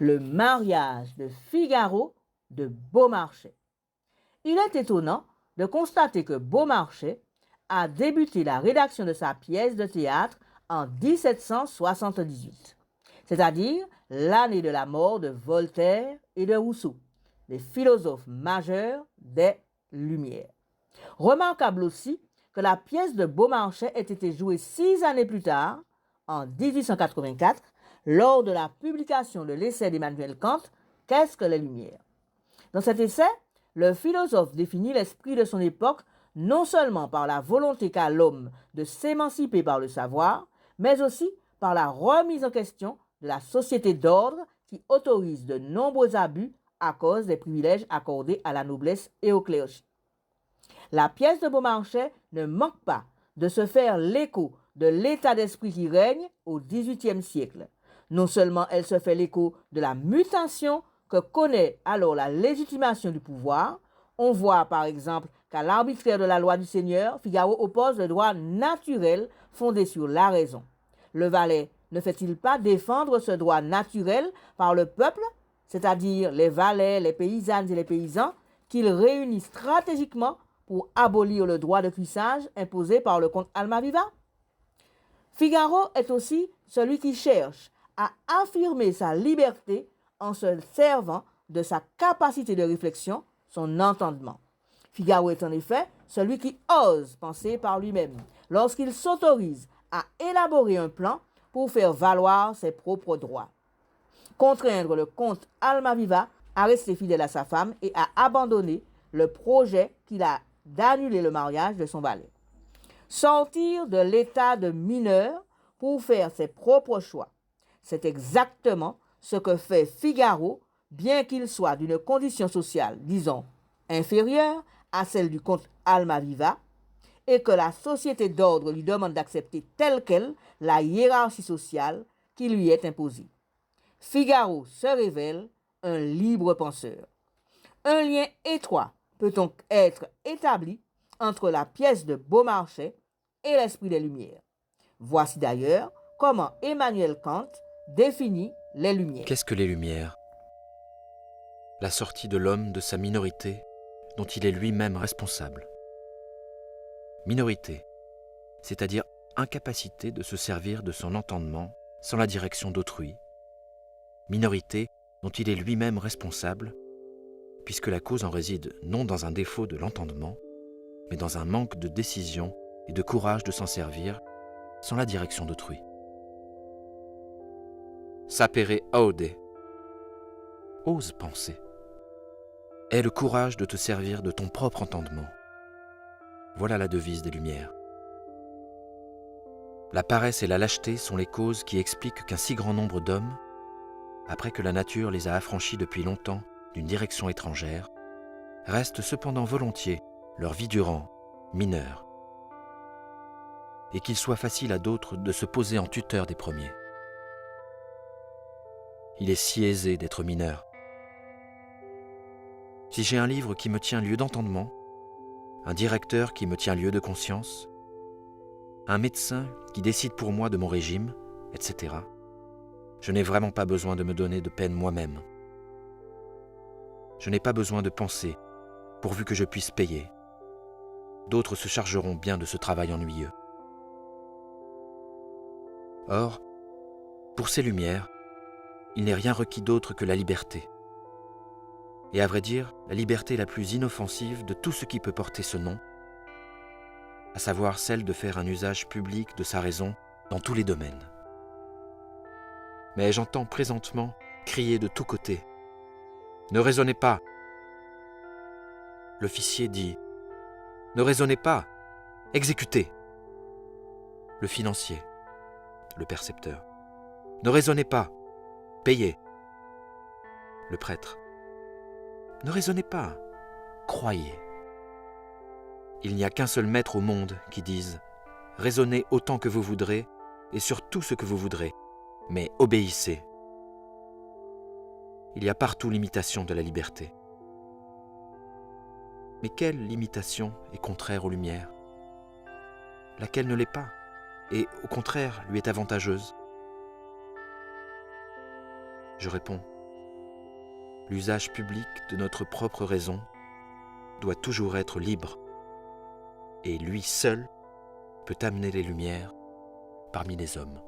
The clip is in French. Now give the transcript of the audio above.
le mariage de Figaro de Beaumarchais. Il est étonnant de constater que Beaumarchais a débuté la rédaction de sa pièce de théâtre en 1778, c'est-à-dire l'année de la mort de Voltaire et de Rousseau, les philosophes majeurs des Lumières. Remarquable aussi que la pièce de Beaumarchais ait été jouée 6 années plus tard, en 1884, lors de la publication de l'essai d'Emmanuel Kant, Qu'est-ce que les Lumières? Dans cet essai, le philosophe définit l'esprit de son époque non seulement par la volonté qu'a l'homme de s'émanciper par le savoir, mais aussi par la remise en question de la société d'ordre qui autorise de nombreux abus à cause des privilèges accordés à la noblesse et au clergé. La pièce de Beaumarchais ne manque pas de se faire l'écho de l'état d'esprit qui règne au XVIIIe siècle. Non seulement elle se fait l'écho de la mutation que connaît alors la légitimation du pouvoir, on voit par exemple qu'à l'arbitraire de la loi du Seigneur, Figaro oppose le droit naturel fondé sur la raison. Le valet ne fait-il pas défendre ce droit naturel par le peuple, c'est-à-dire les valets, les paysannes et les paysans, qu'il réunit stratégiquement pour abolir le droit de cuissage imposé par le comte Almaviva? Figaro est aussi celui qui cherche à affirmer sa liberté en se servant de sa capacité de réflexion, son entendement. Figaro est en effet celui qui ose penser par lui-même lorsqu'il s'autorise à élaborer un plan pour faire valoir ses propres droits. Contraindre le comte Almaviva à rester fidèle à sa femme et à abandonner le projet qu'il a d'annuler le mariage de son valet. Sortir de l'état de mineur pour faire ses propres choix. C'est exactement ce que fait Figaro, bien qu'il soit d'une condition sociale, disons, inférieure à celle du comte Almaviva, et que la société d'ordre lui demande d'accepter telle quelle la hiérarchie sociale qui lui est imposée. Figaro se révèle un libre penseur. Un lien étroit peut donc être établi entre la pièce de Beaumarchais et l'esprit des Lumières. Voici d'ailleurs comment Emmanuel Kant définit les Lumières. Qu'est-ce que les Lumières? La sortie de l'homme de sa minorité dont il est lui-même responsable. Minorité, c'est-à-dire incapacité de se servir de son entendement sans la direction d'autrui. Minorité dont il est lui-même responsable, puisque la cause en réside non dans un défaut de l'entendement, mais dans un manque de décision et de courage de s'en servir sans la direction d'autrui. Sapere aude, ose penser. Aie le courage de te servir de ton propre entendement. Voilà la devise des Lumières. La paresse et la lâcheté sont les causes qui expliquent qu'un si grand nombre d'hommes, après que la nature les a affranchis depuis longtemps d'une direction étrangère, restent cependant volontiers, leur vie durant, mineurs, et qu'il soit facile à d'autres de se poser en tuteur des premiers. Il est si aisé d'être mineur. Si j'ai un livre qui me tient lieu d'entendement, un directeur qui me tient lieu de conscience, un médecin qui décide pour moi de mon régime, etc., je n'ai vraiment pas besoin de me donner de peine moi-même. Je n'ai pas besoin de penser, pourvu que je puisse payer. D'autres se chargeront bien de ce travail ennuyeux. Or, pour ces Lumières, il n'est rien requis d'autre que la liberté. Et à vrai dire, la liberté la plus inoffensive de tout ce qui peut porter ce nom, à savoir celle de faire un usage public de sa raison dans tous les domaines. Mais j'entends présentement crier de tous côtés « Ne raisonnez pas !» L'officier dit « Ne raisonnez pas, exécutez !» Le financier, le percepteur « Ne raisonnez pas, payez !» Le prêtre « Ne raisonnez pas, croyez !» Il n'y a qu'un seul maître au monde qui dise « Raisonnez autant que vous voudrez et sur tout ce que vous voudrez, mais obéissez !» Il y a partout l'imitation de la liberté. Mais quelle limitation est contraire aux Lumières? Laquelle ne l'est pas, et au contraire lui est avantageuse? Je réponds, l'usage public de notre propre raison doit toujours être libre, et lui seul peut amener les lumières parmi les hommes.